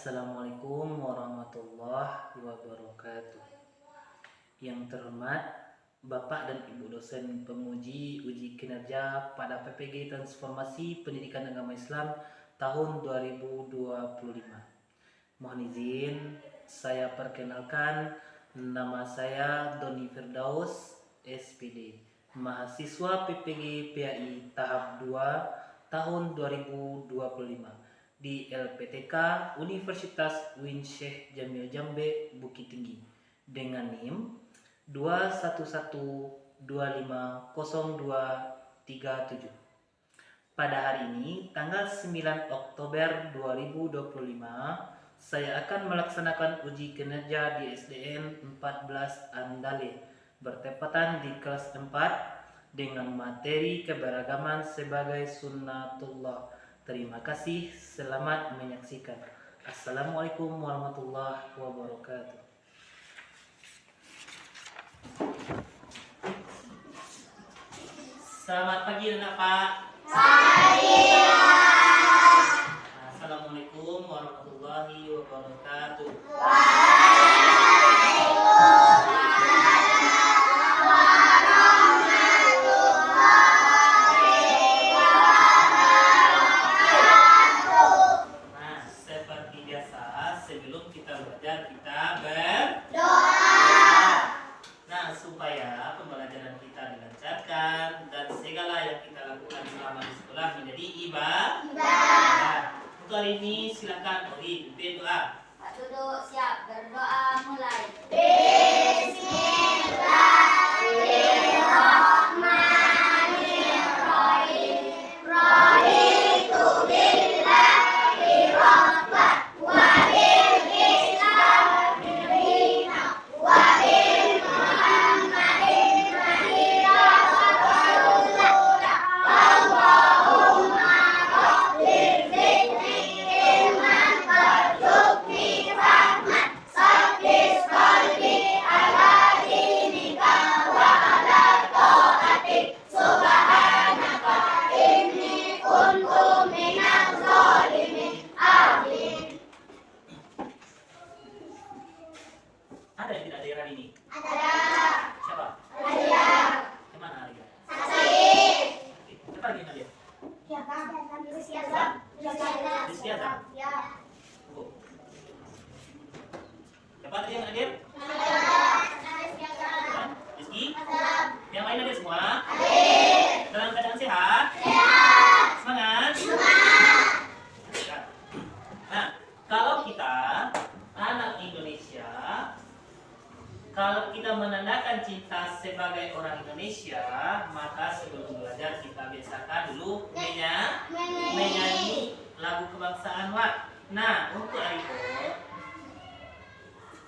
Assalamualaikum warahmatullahi wabarakatuh. Yang terhormat Bapak dan Ibu dosen penguji uji kinerja pada PPG Transformasi Pendidikan Agama Islam tahun 2025. Mohon izin saya perkenalkan, nama saya Doni Firdaus, SPD, mahasiswa PPG PAI tahap 2 tahun 2025 di LPTK Universitas UIN Syekh Jamil Jambe Bukit Tinggi dengan NIM 211250237. Pada hari ini tanggal 9 Oktober 2025 saya akan melaksanakan uji kinerja di SDN 14 Andale bertepatan di kelas 4 dengan materi keberagaman sebagai sunnatullah. Terima kasih, selamat menyaksikan. Assalamualaikum warahmatullahi wabarakatuh. Selamat pagi anak Pak. Pagi. Assalamualaikum warahmatullahi wabarakatuh. Sebelum kita belajar, kita berdoa. Nah, supaya pembelajaran kita dilancarkan dan segala yang kita lakukan selama di sekolah menjadi ibadah. Untuk hari ini silakan Ori pimpin doa. Pak duduk siap, berdoa mulai. Ada yang tidak daerah ini? Ada. Siapa? Alia. Kemana Alia? Sakit. Siapa lagi Alia? Ya, Kak. Rizkiasa. Rizkiasa? Ya. Oh. Siapa tadi yang hadir? Ada. Rizkiasa. Rizky? Ada. Yang lain hadir semua? Hadir. Dalam keadaan sehat? Sehat. Semangat? Semangat. Nah, kalau kita anak Indonesia, kalau kita menandakan cinta sebagai orang Indonesia, maka sebelum belajar kita biasakan dulu menyanyi lagu kebangsaan Wak. Nah, untuk hari ini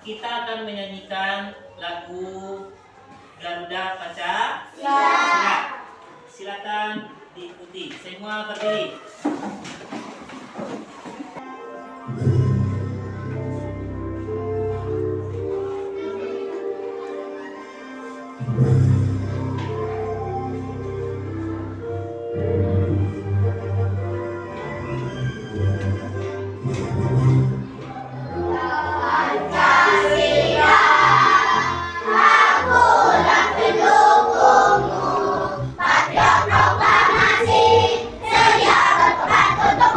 kita akan menyanyikan lagu Garuda Pancasila. Silakan diikuti. Semua berdiri. Proklamasi sedia bertobat untuk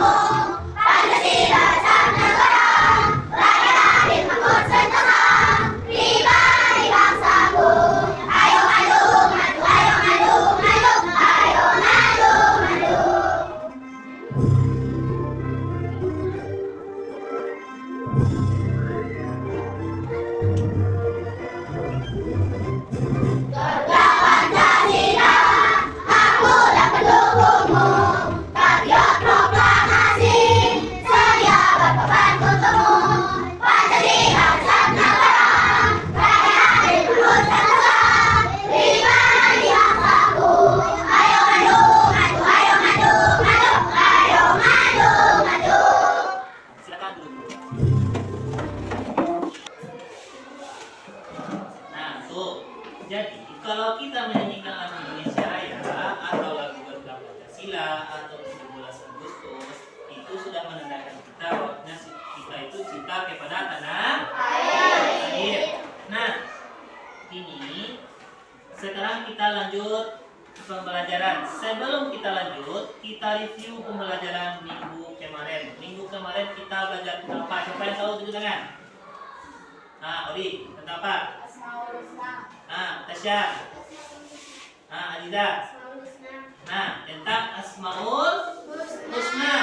kepada tanah air. Nah, ini sekarang kita lanjut pembelajaran. Sebelum kita lanjut, kita review pembelajaran minggu kemarin. Minggu kemarin kita belajar tentang apa? Siapa yang tahu tunjuk tangan? Nah, Odi, tentang apa? Asmaul Husna. Nah, Tasya. Nah, Aziza. Asmaul Husna. Nah, tentang Asmaul Husna.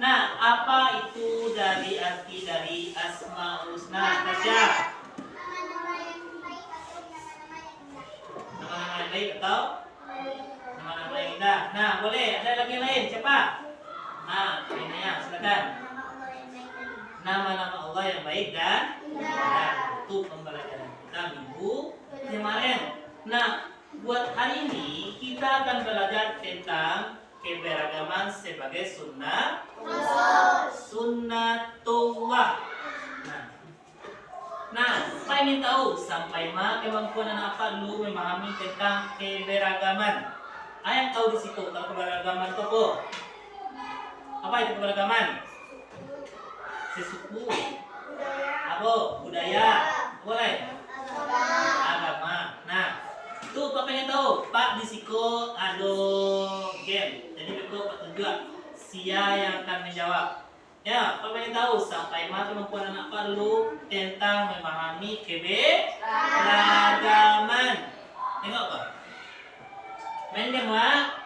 Nah, apa itu dari arti dari Asmaul Husna? Tasya. Nama-nama yang baik atau nama-nama yang indah. Nama-nama yang baik atau nama-nama yang indah. Nah, boleh. Ada lagi yang lain. Siapa? Nah, ini ya, silakan. Nama Allah yang baik dan indah. Nama-nama Allah yang baik dan Indah. Itu pembelajaran kita minggu kemarin. Nah, buat hari ini kita akan belajar tentang keberagaman sebagai sunnah, sunnatullah. Nah, saya ingin tahu sampai mana kemampuan anak apa dulu memahami tentang keberagaman. Ayah tahu di situ kalau keberagaman itu apa? Apa itu keberagaman? Sesuku, apa? Budaya, boleh? Agama. Nah, itu Pak pengen tahu. Pak di situ ada game. Jadi betul Pak tunjuk sia yang akan menjawab. Ya, Pak pengen tahu sampai mana kemampuan anak Pak dulu tentang memahami keberagaman. Tengok Pak. Main game Pak.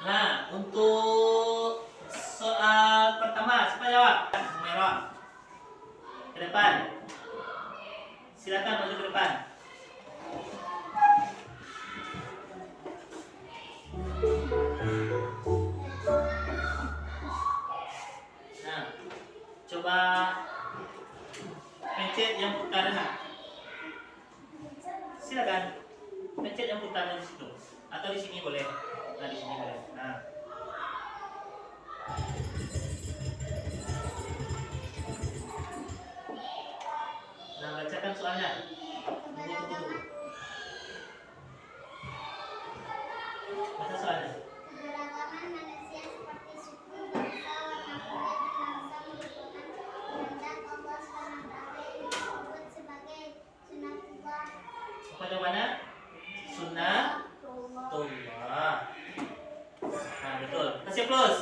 Nah, untuk soal pertama, siapa jawab? Merah. Ke depan. Silakan maju ke depan. Nah, coba pencet yang putaran. Silakan pencet yang putaran di situ atau di sini boleh. Nah, di sini boleh. Nah. Nah, bacakan soalnya. Tunggu. Baca soalnya. Keberagaman manusia seperti suku, bangsa, warna kulit, bangsa merupakan kehendak Allah SWT yang disebut sebagai sunnatullah. Apa jawabannya? Sunnatullah. Nah, betul. Kasih plus.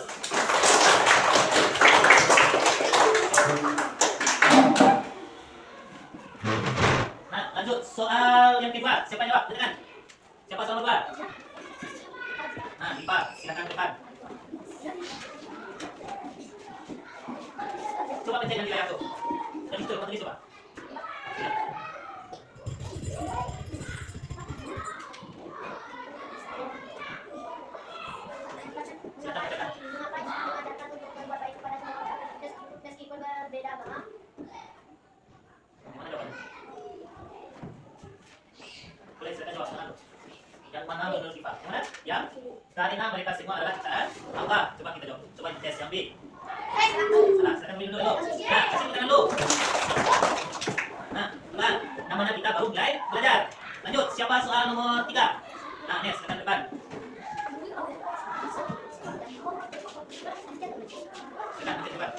Nah, lanjut soal yang kedua. Siapa jawab? Silakan. Siapa soal kedua? Nah, Dipa, silakan ke depan. Coba pencet yang di layar tuh. Dari situ, tulis coba. Silakan bacakan. Mengapa Islam mengajarkan untuk berbuat baik kepada semua orang meskipun berbeda agama? Yang mana jawabannya? Boleh silakan jawab sekarang. Yang mana menurut Dipa? Yang mana? Yang karena mereka semua adalah ciptaan Allah. Coba kita jawab. Coba tes yang B. Salah, silakan ambil dulu. Nah, kasih tangan dulu. Nah, teman, namanya kita baru mulai belajar. Lanjut, siapa soal nomor 3? Nah, Nes, silakan depan. Silakan pencet depan.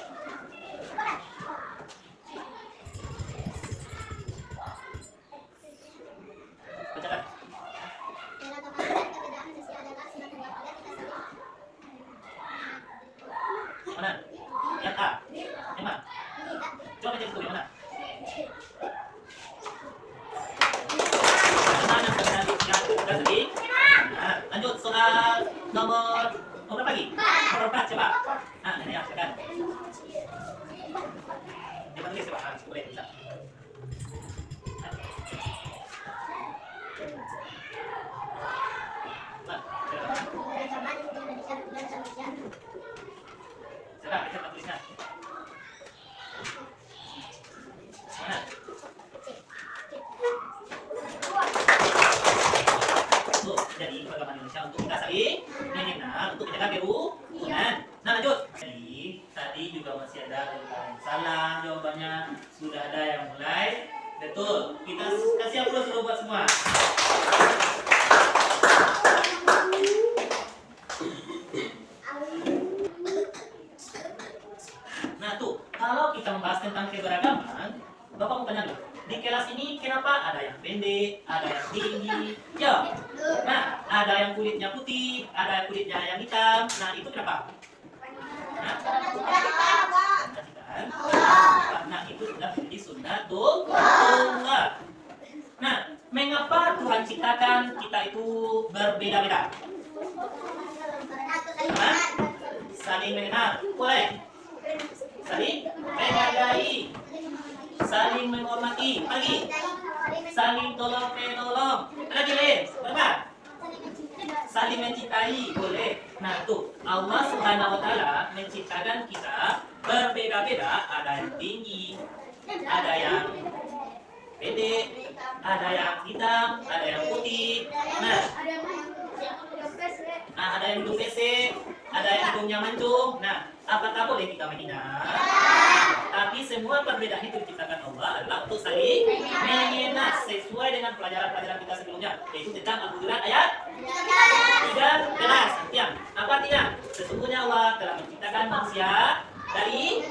Bacakan. Keberagaman dan perbedaan manusia adalah sunnatullah agar kita saling Mana? Yang A. Yang mana? Coba pencet dulu yang mana? Mana yang sudah sedih? Nah, lanjut soal nomor berapa lagi? Nomor 4 coba. Nah, ini ya, silakan. Coba tulis coba. Ah, boleh bisa. Nah, silakan. keberagaman itu Indonesia dan manusia. Silakan, pencet tulisnya. Mana? Tuh, jadi keberagaman Indonesia untuk kita saling mengenal, untuk menjaga kerukunan. Nah, lanjut. Jadi, tadi Salah jawabannya. Sudah ada yang mulai. Betul. Kita kasih aplaus dulu buat semua. Nah tuh, kalau kita membahas tentang keberagaman, Bapak mau tanya dulu. Di kelas ini kenapa ada yang pendek, ada yang tinggi? Ya. Nah, ada yang kulitnya putih, ada yang kulitnya yang hitam. Nah, itu kenapa? Nah, karena itu sudah menjadi sunnatullah. Nah, mengapa Tuhan ciptakan kita itu berbeda-beda? Nah, saling mengenal, boleh. Saling menghargai, saling menghormati, lagi. Saling tolong menolong, lagi lain, berapa? Saling mencintai, boleh. Nah tuh, Allah Subhanahu Wa Taala menciptakan kita berbeda-beda. Ada yang tinggi, ada yang pendek, ada yang hitam, ada yang putih. Nah, ada yang hidung pesek, ada yang hidungnya mancung. Nah, apakah boleh kita menghina? Tapi semua perbedaan itu diciptakan Allah adalah untuk saling mengenal sesuai dengan pelajaran-pelajaran kita sebelumnya, yaitu tentang Al-Hujurat ayat 13. Yang apa artinya? Sesungguhnya Allah telah menciptakan manusia dari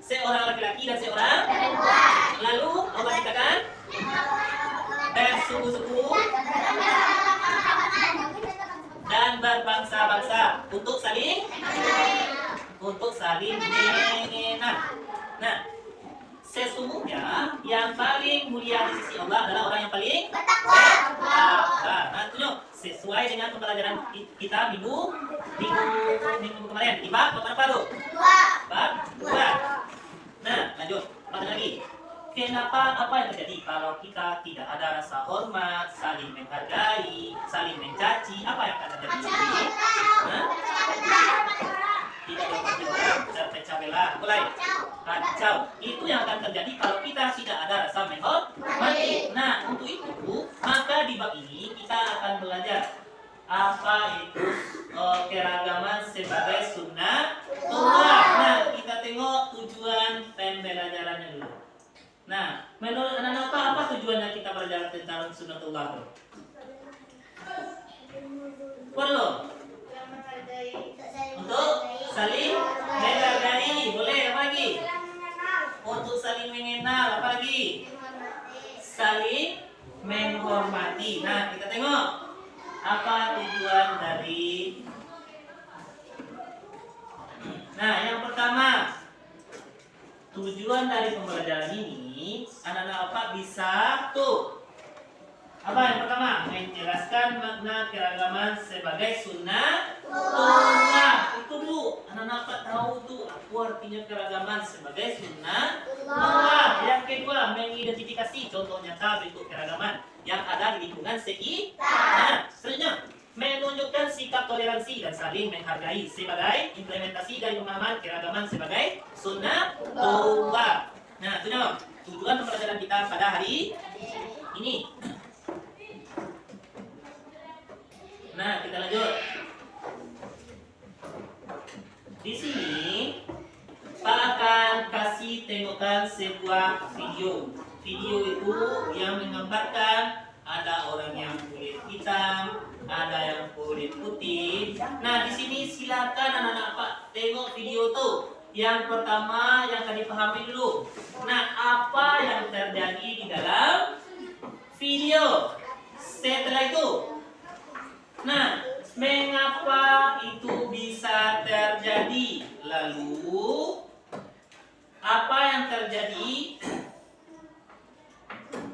seorang laki-laki dan seorang perempuan. Lalu Allah ciptakan bersuku-suku dan berbangsa-bangsa untuk saling mengenal. Nah, sesungguhnya yang paling mulia di sisi Allah adalah orang yang paling bertakwa. Nah, tunjuk sesuai dengan pembelajaran kita minggu kemarin. Di bab berapa tuh? Bab 2. Nah, lanjut. Lanjut lagi. Kenapa, apa yang terjadi kalau kita tidak ada rasa hormat, saling menghargai, saling mencaci? Apa yang akan terjadi? Terpecah belah, mulai kacau. Itu yang akan terjadi kalau kita tidak ada rasa menghormati. Nah, untuk itu, maka di bab ini kita akan belajar apa itu keragaman sebagai sunnah Tuhan. Nah, kita tengok tujuan pembelajarannya dulu. Nah, menurut anak-anak apa tujuannya kita belajar tentang sunnatullah itu? Perlu untuk saling menghargai, boleh apa lagi? Untuk saling mengenal, apa lagi? Saling menghormati. Nah, kita tengok apa tujuan dari. Nah, yang pertama, tujuan dari pembelajaran ini, anak-anak apa bisa tuh? Apa yang pertama? Menjelaskan makna keragaman sebagai sunnah Tuhan. Itu dulu, anak-anak apa tahu tuh apa artinya keragaman sebagai sunnah Tuhan. Yang kedua, mengidentifikasi contoh nyata bentuk keragaman yang ada di lingkungan sekitar. Nah, selanjutnya menunjukkan sikap toleransi dan saling menghargai sebagai implementasi dari pemahaman keragaman sebagai sunnah Tuhan. Nah, itu tujuan pembelajaran kita pada hari ini. Nah, kita lanjut. Di sini Pak akan kasih tengokkan sebuah video. Video itu yang menggambarkan ada orang yang kulit hitam, ada yang kulit putih. Nah, di sini silakan anak-anak Pak tengok video tuh. Yang pertama yang akan dipahami dulu. Nah, apa yang terjadi di dalam video? Setelah itu, nah, mengapa itu bisa terjadi? Lalu, apa yang terjadi?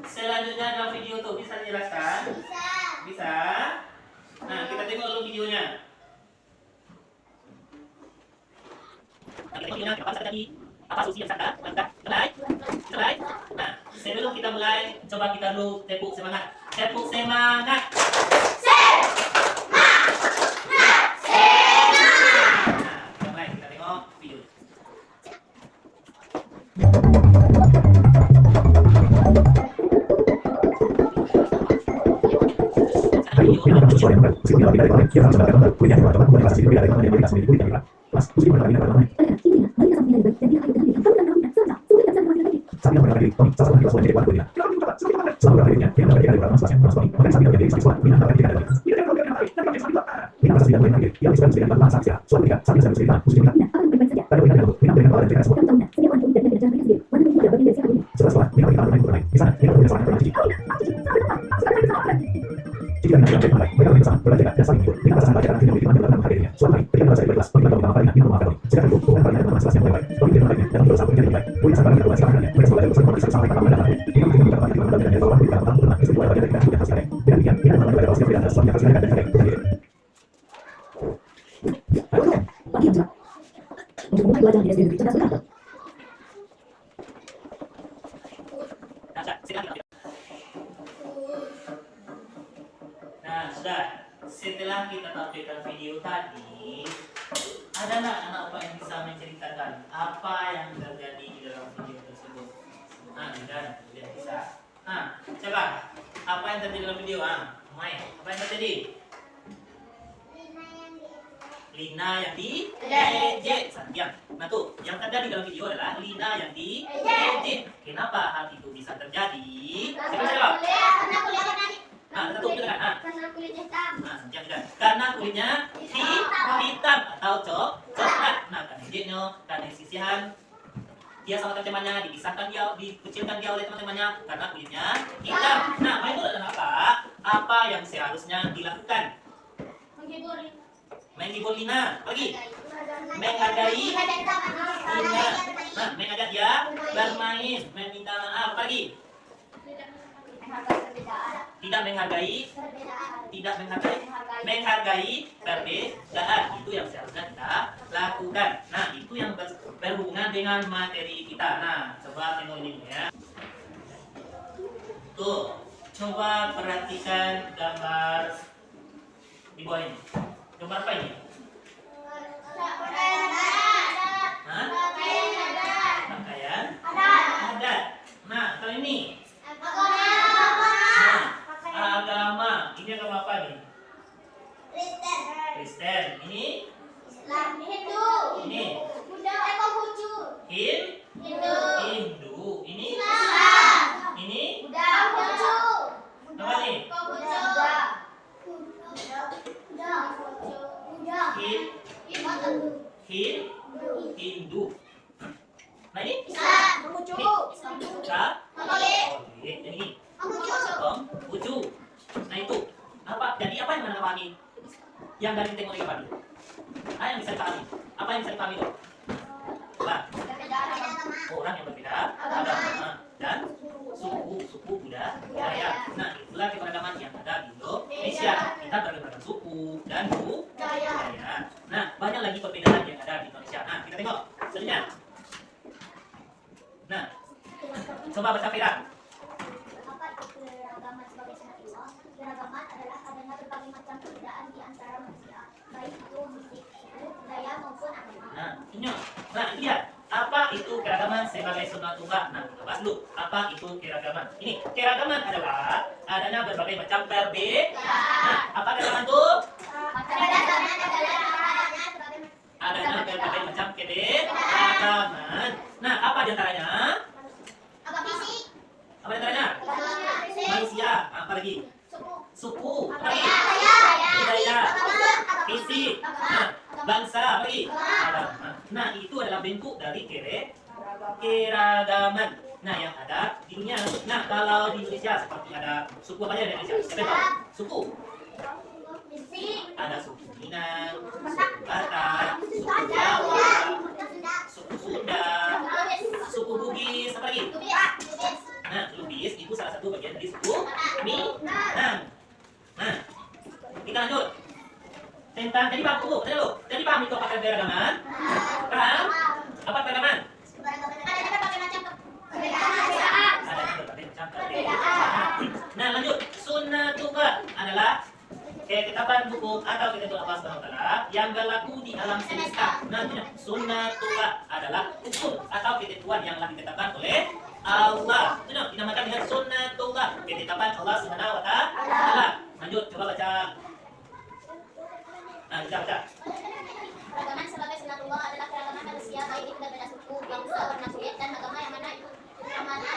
Selanjutnya dalam video tuh bisa dijelaskan? Bisa. Nah, kita tengok dulu videonya. Apa solusi yang sadar? Mulai. Nah, sebelum kita mulai, coba kita dulu tepuk semangat. Tepuk semangat. Sesuai yang benar, meskipun tidak lebih dari orang, kita harus mendapatkan kuliah yang teman-teman, kualitas hidup tidak ada yang kualitas hidup tidak ada kelas, meskipun tidak lebih dari orang lain. Sabi ng mga Tony, sasabihin ko sa mga hindi ko selalu akhirnya dia dapat dikali berapa spasial Tony, maka sabi menjadi siswa minat dapat dikali minat sabi yang lagi yang disebut sebagai bangsa saja suatu ketika sabi saya bercerita khusus minat pada minat dengan minat dengan semua setelah minat kita bermain bermain di sana minat punya seorang bermain cici dan nanti mereka bermain bersama belajar dan saling ikut dengan alasan baca dan akhirnya memiliki dalam hadirinnya suatu hari ketika merasa berkelas Tony bertemu dengan Farina minat memaafkan Tony sekarang itu bukan Farina dengan kelas yang lebih baik Tony dengan baiknya dan berusaha menjadi lebih baik punya sabar dengan sekarang mereka belajar bersama mereka sampai pada pada hari ini kita mencapai di mana dan orang kita tahu tentang istilah bagian dari kita hasilnya dan dia tidak mengalami pada proses tidak sesuatu yang hasilnya dan baik bukan diri bagi yang untuk memulai belajar di sini cerdas berkata Nah, sudah. Setelah kita tampilkan video tadi, ada nggak anak-anak yang bisa menceritakan apa yang terjadi di dalam video tersebut? Nah, tidak bisa. Nah, coba. Apa yang terjadi dalam video? Mai, apa yang terjadi? Lina yang diejek. Diam. Nah tuh, yang terjadi dalam video adalah Lina yang diejek. Kenapa hal itu bisa terjadi? Siapa jawab? Karena kulitnya hitam. Karena kulitnya hitam atau coklat. Nah, karena ejeknya, karena sisihan dia sama teman-temannya dipisahkan dia, dikucilkan dia oleh teman-temannya karena kulitnya hitam. Nah, itu adalah apa yang seharusnya dilakukan? Menghibur Lina, lagi menghargai Lina, nah mengajak dia bermain, meminta maaf, lagi tidak menghargai perbedaan, itu yang seharusnya kita lakukan. Nah, itu yang berhubungan dengan materi kita. Nah, coba tengok ini ya. Tuh, coba perhatikan gambar di bawah ini. Gambar apa ini? Hah? Pakaian adat. Nah, kalau ini agama. Ini agama apa nih? Kristen. Ini Hindu. Ini apa nih? Hindu. Nah ini? Ini Konghucu. Nah itu apa? Jadi apa yang mana pahami? Yang dari tengok ini pahami? Yang bisa dipahami? Apa yang bisa dipahami itu? Orang yang berbeda agama dan suku budaya. Nah itulah keberagaman yang ada di Indonesia. Kita beragam suku dan budaya. Nah banyak lagi perbedaan yang ada di Indonesia. Nah kita tengok selanjutnya. Nah coba baca Firman. Keragaman adalah adanya berbagai macam perbedaan di antara manusia, baik itu fisik, budaya maupun agama. Nah, ini dia. Apa itu keragaman sebagai sunnatullah? Nah, kita bahas dulu. Apa itu keragaman? Ini keragaman adalah adanya berbagai macam perbedaan. Nah, apa keragaman itu? Keragaman adalah adanya berbagai macam keragaman. Nah, apa diantaranya? fisik, Apa diantaranya? Manusia. Apa lagi? Suku, budaya, fisik, bangsa, apa lagi? Agama. Nah, itu adalah bentuk dari keragaman. Nah, yang ada di dunia. Nah, kalau di Indonesia seperti ada suku apa aja di Indonesia? Siapa tahu? Suku. Ada suku Minang, suku Batak, suku Jawa, suku Sunda, suku Bugis, apa lagi? Nah, Lubis itu salah satu bagian dari suku Minang. Nah, kita lanjut tentang jadi paham dulu, jadi paham itu apa keragaman? Paham? Apa keragaman? adanya berbagai macam perbedaan. Ada berbagai macam perbedaan. Nah, lanjut. Sunnatullah adalah ketetapan hukum atau ketentuan Allah SWT yang berlaku di alam semesta. Nah, sunnatullah adalah hukum atau ketentuan yang telah ditetapkan oleh Allah. Dinamakan dengan sunnatullah, ketetapan Allah SWT. Lanjut, coba baca. Nah, baca. Keragaman sebagai sunnatullah adalah keragaman manusia ini berbeda suku, bangsa, warna kulit, dan agama yang mana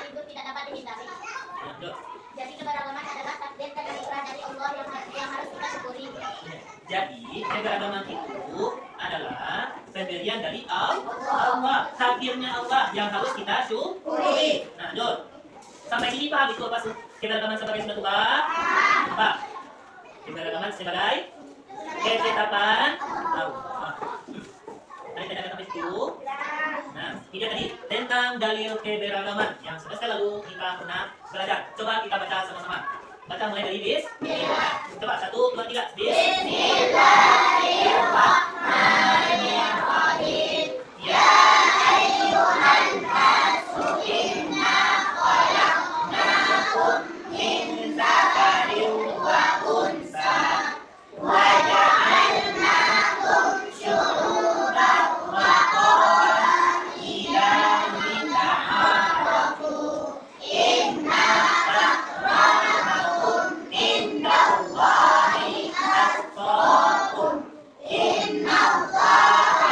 itu tidak dapat dihindari. Jadi keberagaman adalah takdir dan anugerah dari Allah yang harus kita syukuri. Jadi keberagaman itu adalah pemberian dari Allah, takdirnya Allah yang harus kita syukuri. Nah, Jod, sampai sini paham itu apa keberagaman sebagai sunatullah? Apa? Keberagaman sebagai ketetapan Allah. Tadi kita sampai situ. Nah, ini tadi tentang dalil keberagaman yang semester lalu kita pernah belajar. Coba kita baca sama-sama. Baca mulai dari Bismillah. Coba 1, 2, 3. Bismillahirrahmanirrahim. Ya ayyuhan nasu inna khalaqnakum min dzakarin wa unsa wa ja'alnakum syu'uban wa qabaila lita'arafu. Inna akramakum indallahi atqakum. Innallaha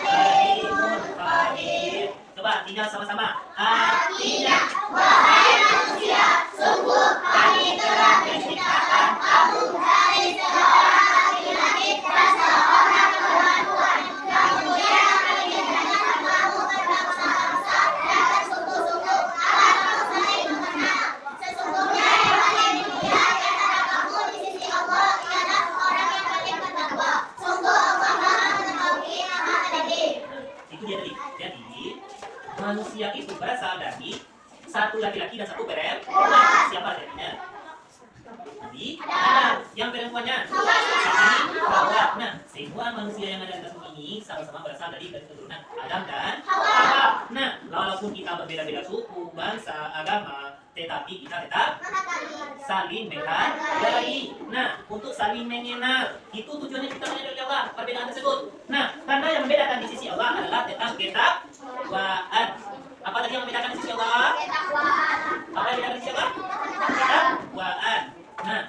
alimun khabir. Coba tinggal sama-sama. Artinya, wahai manusia, sungguh kami telah menciptakan kamu dari seorang laki-laki dan seorang perempuan. Kemudian kami menjadikan kamu berbangsa-bangsa dan bersungguh-sungguh agar kamu saling mengenal. Sesungguhnya yang paling mulia di antara kamu di sisi Allah ialah orang yang paling bertakwa. Sungguh Allah Maha Mengetahui, Maha Teliti. Itu dia tadi. Jadi manusia itu berasal dari satu laki-laki dan satu perempuan. Siapa jadinya? Nabi Adam. Yang perempuannya Siti Hawa. Nah, semua manusia yang ada di atas bumi ini sama-sama berasal dari keturunan Adam dan Hawa. Nah, walaupun kita berbeda-beda suku, bangsa, agama, tetapi kita tetap saling menghargai. Nah, untuk saling mengenal, itu tujuannya kita mengenal Allah, perbedaan tersebut. Nah, karena yang membedakan di sisi Allah adalah tentang ketakwaan. Apa tadi yang membedakan di sisi Allah? Apa yang membedakan di sisi Allah? Ketakwaan. Nah,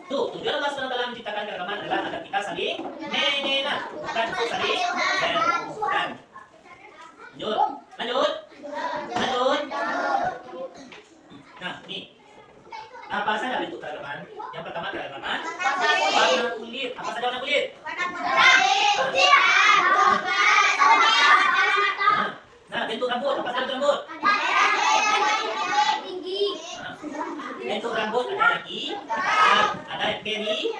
tuh tujuan Allah SWT menciptakan keberagaman adalah agar kita saling mengenal, bukan untuk saling memusuhkan. Lanjut. Nah, nih. Apa saja bentuk keragaman? Yang pertama keragaman warna kulit. Apa saja warna kulit? Nah, bentuk rambut. Apa saja bentuk rambut? Bentuk rambut ada yang ikat, ada yang keri,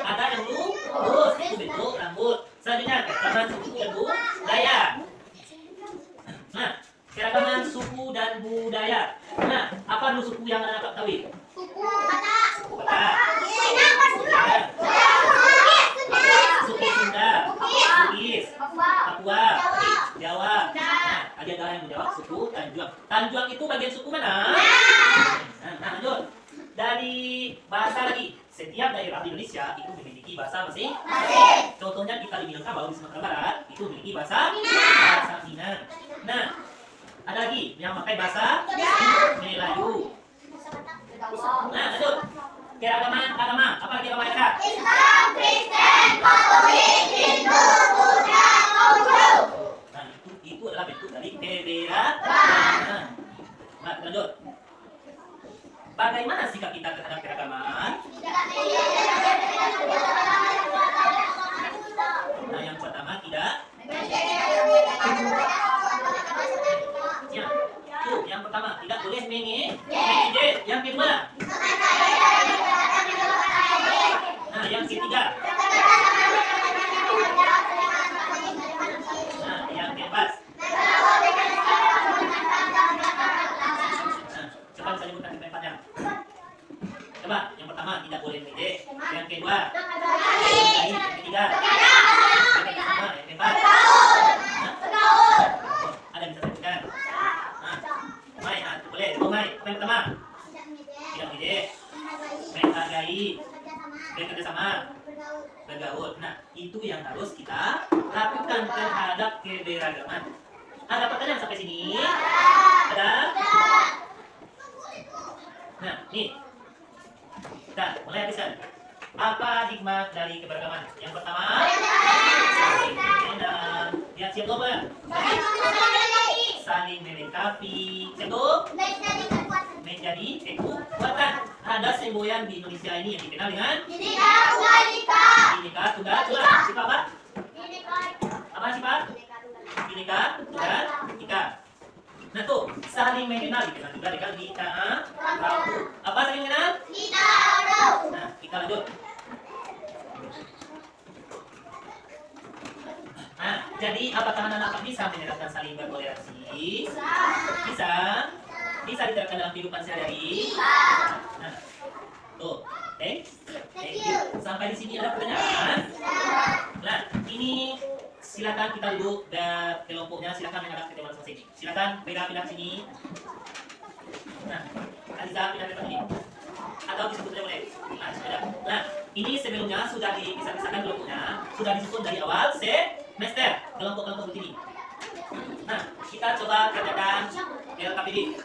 ada yang lurus. Itu bentuk rambut. Selanjutnya keragaman suku dan budaya. Nah, keragaman suku dan budaya. Nah, apa dulu suku yang anak ketahui? Suku Batak. Suku Sunda, Bugis, Papua, Jawa. Nah, ada yang menjawab suku Tanjuang. Tanjuang itu bagian suku mana? Nah, lanjut. Dari bahasa lagi, setiap daerah di Indonesia itu memiliki bahasa masing-masing. Contohnya kita di Minangkabau di Sumatera Barat itu memiliki bahasa Minang. Nah, ada lagi yang pakai bahasa Melayu. Nah, lanjut. Keragaman agama. Apa lagi agama mereka? Islam, Kristen, Katolik, Hindu, Buddha, Konghucu. Nah, itu adalah bentuk dari keberagaman. Nah, lanjut. Bagaimana sikap kita terhadap keragaman? Nah, yang pertama tidak. Ya, tuh, yang pertama tidak boleh mengejek. Yang kedua. Nah, yang ketiga. Nah, yang keempat. Nah, coba saya sebutkan keempatnya. Coba, yang pertama tidak boleh mengejek. Yang kedua, yang ketiga. Yang keempat. Ada yang bisa sebutkan? Mai, boleh. Mai, apa yang pertama? Tidak mengejek. Menghargai. Bekerja sama. Bergaul. Nah, itu yang harus kita lakukan terhadap keberagaman. Ada pertanyaan sampai sini? Ada? Nah, nih. Kita mulai habiskan. Apa hikmah dari keberagaman? Yang pertama, saling mengenal. Ya, siap belum, Pak? menjadi kekuatan. Ada semboyan di Indonesia ini yang dikenal dengan Bineka Tunggal Ika. Bineka Tunggal Ika. Sifat apa? Bineka. Apa sifat? Bineka Tunggal Ika. Nah tuh, saling mengenal dikenal juga dengan kita tahu. Apa saling mengenal? Kita tahu. Nah, kita lanjut. Nah, jadi apakah anak-anak bisa menerapkan saling bertoleransi? Bisa. Bisa diterapkan dalam kehidupan sehari-hari? Nah, tuh, thank you. Sampai di sini ada pertanyaan? Nah, ini silakan kita duduk dan kelompoknya silakan menghadap ke teman masing-masing. Silakan pindah sini. Nah, Aliza pindah ke sini. Atau disebut saja boleh. Nah, sudah. Nah, ini sebelumnya sudah dipisah-pisahkan kelompoknya, sudah disusun dari awal semester kelompok-kelompok begini. Nah, kita coba kerjakan LKPD.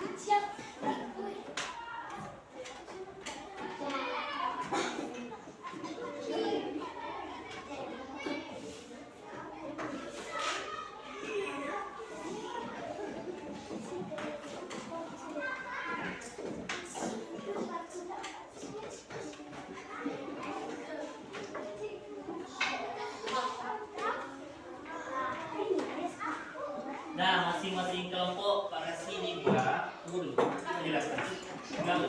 Nah, masing-masing kelompok pada sini juga dulu menjelaskan. Gaul.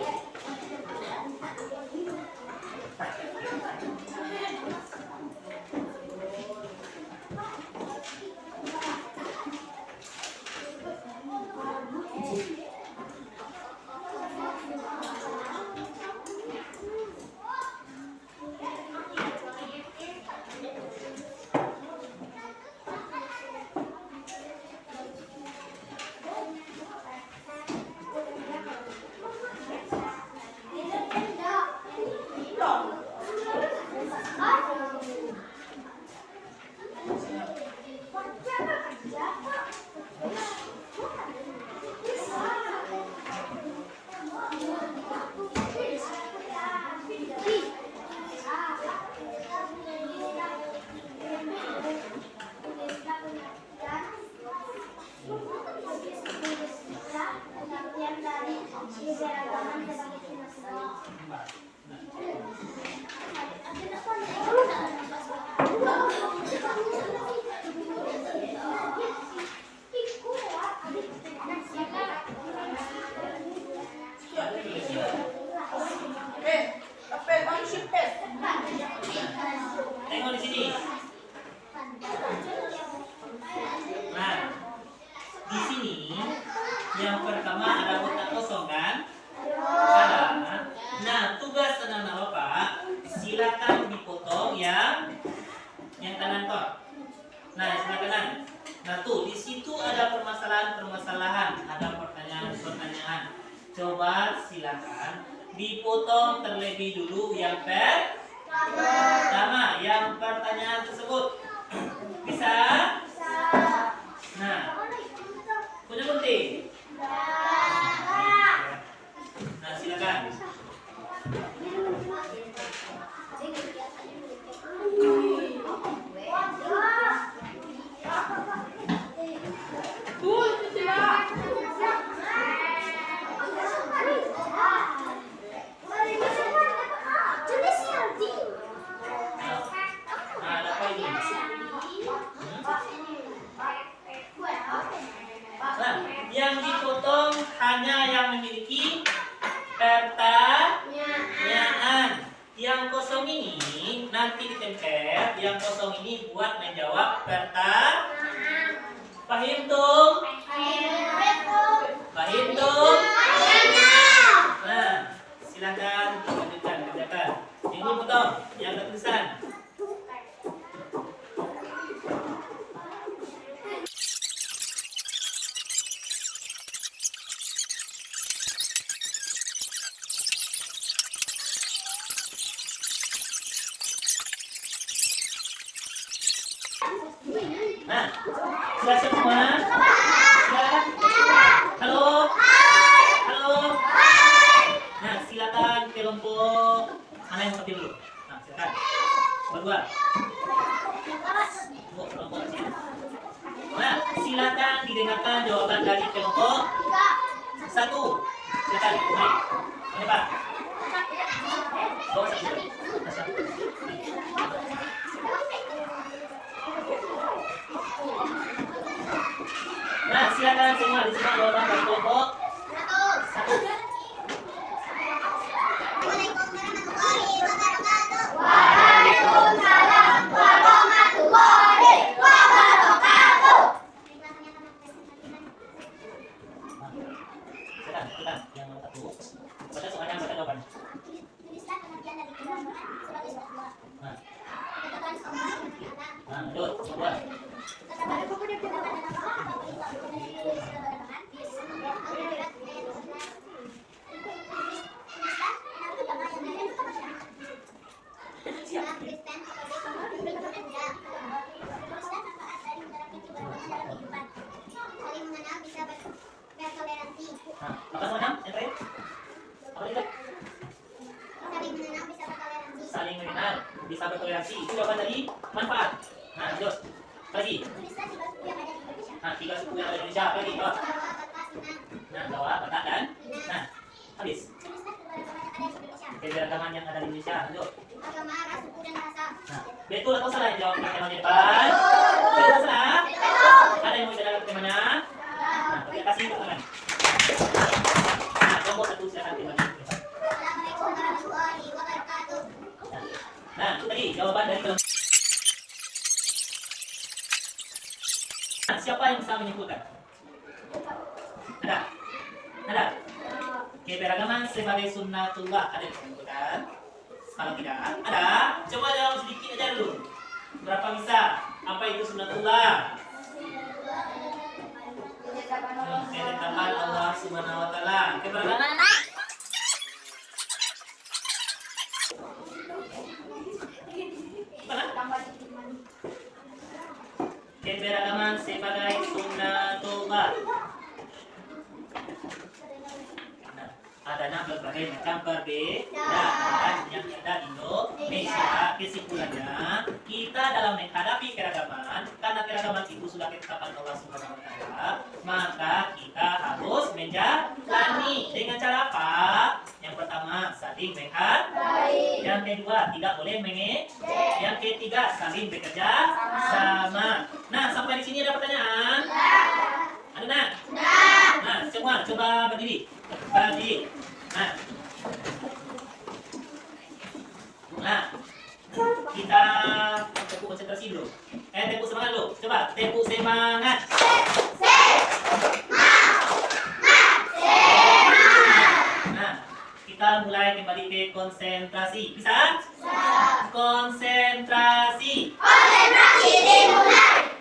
Tengok di sini. Nah, di sini yang pertama ada kotak kosong kan? Ada. Nah, tugas anak-anak Bapak silakan dipotong yang kanan kok. Nah, yang sebelah kanan. Nah, tuh di situ ada permasalahan-permasalahan, ada pertanyaan-pertanyaan. Coba silakan dipotong terlebih dulu yang pertama, yang pertanyaan tersebut. Bisa? Nah, punya gunting? Nah, silakan. Nah, ada apa ini? Nah, yang dipotong hanya yang memiliki pertanyaan. Yang kosong ini nanti ditempel. Yang kosong ini buat menjawab pertanyaan. Paham tum? Paham tum? Nah, silakan lanjutkan kerjakan. Ini potong yang ada tulisan. Nah, sudah siap semua? Silakan. Halo. Halo. Nah, silakan kelompok mana yang seperti dulu. Nah, silakan. Berdua. Kelompok sini. Nah, silakan didengarkan jawaban dari kelompok 1. Silakan, mulai. Mulai, Pak. Bawa satu. Nah, silakan semua disimak jawaban dari kelompok 1. Silakan, silakan. Yang nomor 1. Baca soalnya, baca jawabannya. Tulislah pengertian dari Al-Quran sebagai surat Allah. Nah, Katakan Allah mengatakan, betul. Kedua. katakan buku dan katakan dalam Allah apapun itu aku dari Yesus katakan Yesus Al-Quran ayat 11. Tulislah enam agama yang ada di Al-Quran. Islam, Kristen, Katolik, Hindu, dan Buddha. Tulislah manfaat dari menerapkan keberagaman dalam kehidupan. Saling mengenal bisa bertoleransi. Nah, apa semuanya? Yang terakhir? Apa itu? Saling mengenal bisa bertoleransi. Saling mengenal, bisa bertoleransi. Itu jawaban dari manfaat. Nah, terus. Lagi. Tulislah tiga suku yang ada di Indonesia. Nah, 3 suku yang ada di Indonesia. Lagi. Oh. Jawa, Batak, Minang. Nah, Jawa, Batak, dan nah, habis. Tulislah keberagaman yang ada di Indonesia. Keberagaman yang ada di Indonesia. Lanjut. Agama, ras, suku, dan bahasa. Nah, betul atau salah jawab tema di depan? Betul atau salah? Ada yang mau bedakan temanya? Nah, terima kasih teman-teman. Nah, kelompok 1 silakan temanya. Assalamualaikum warahmatullahi wabarakatuh. Nah, itu tadi jawaban dari kelompok. Nah, siapa yang bisa menyimpulkan? Ada? Ada? Keberagaman sebagai sunnatullah. Ada yang menyimpulkan? Kalau tidak ada, coba jawab sedikit aja dulu. Berapa bisa? Apa itu sunnatullah? Ketetapan Allah Subhanahu wa taala. Keberagaman keberagaman sebagai sunnatullah. Nah, adanya berbagai macam perbedaan yang ada di Indonesia. Kesimpulannya, kita dalam menghadapi keragaman, karena keragaman itu sudah ketetapan Allah Subhanahu wa taala, maka kita harus menjalani dengan cara apa? Yang pertama, saling menghargai. Yang kedua, tidak boleh mengejek. Yang ketiga, saling bekerja sama. Nah, sampai di sini ada pertanyaan? Ada nak? Nah, semua coba berdiri. Berdiri. Nah, kita tepuk konsentrasi dulu. Tepuk semangat dulu. Coba, tepuk semangat. Nah, kita mulai kembali ke konsentrasi. Bisa? Konsentrasi.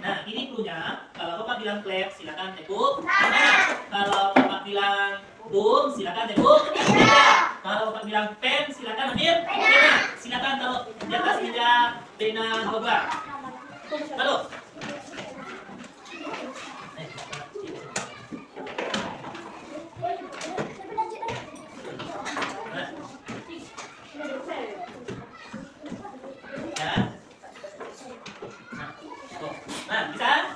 Nah, ini cluenya. Kalau Bapak bilang clap, silakan tepuk tangan. Kalau Bapak bilang boom, silakan tepuk meja. Kalau Bapak bilang pen, silakan ambil pena. Silakan taruh di atas meja pena Bapak. Lalu. Nah, bisa?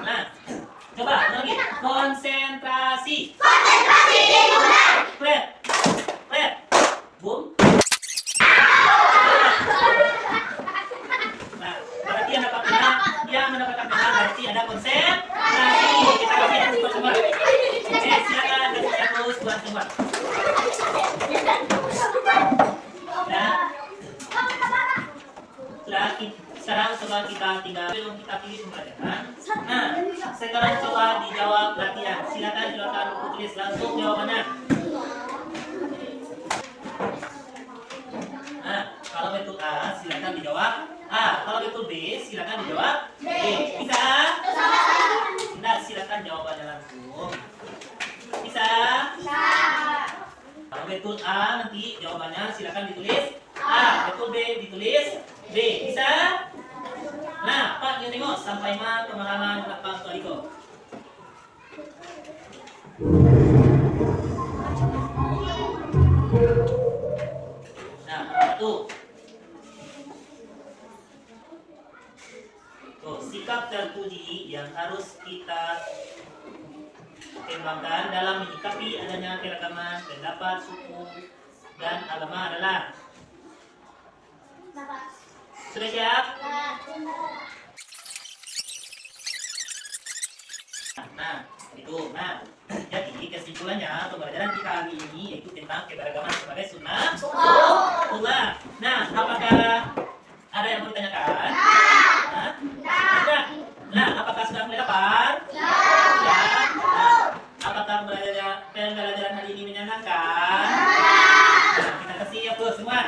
Nah, coba lagi. Konsentrasi. Clap. Clap. Boom. Nah, berarti yang dapat pena, yang mendapatkan pena berarti ada konsentrasi. Kita kasih support semua. Silakan kasih terus buat semua. Nah, sekarang coba kita tinggal belum kita pilih pembelajaran. Nah, sekarang coba dijawab latihan. Silakan buku tulis langsung jawabannya. Nah, kalau betul A silakan dijawab A. Kalau betul B silakan dijawab B. Bisa? Nah, silakan jawabannya langsung. Bisa? Kalau betul A nanti jawabannya silakan ditulis A. Betul B ditulis B. Bisa? Nah, Pak, yuk tengok sampai mana pemahaman Pak Soliko. Nah, satu. Tuh, sikap terpuji yang harus kita pertimbangkan dalam menyikapi adanya keragaman pendapat, suku, dan agama adalah. Bapak. Sudah siap? Nah, itu. Nah, jadi kesimpulannya pembelajaran kita hari ini yaitu tentang keberagaman sebagai sunnah Allah. Nah, apakah ada yang mau ditanyakan? Hah? Ada. Nah, apakah sudah mulai lapar? Ya. Nah, apakah pembelajaran hari ini menyenangkan? Nah, kita kasih ya bos semua.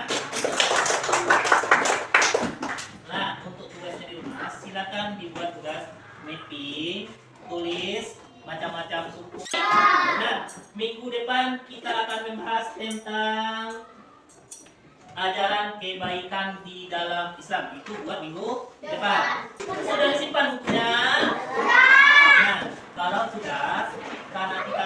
Nah, untuk tugasnya di rumah silakan dibuat tugas mapping, tulis macam-macam suku. Nah, minggu depan kita akan membahas tentang ajaran kebaikan di dalam Islam. Itu buat minggu depan. Sudah disimpan bukunya? Nah, kalau sudah, karena kita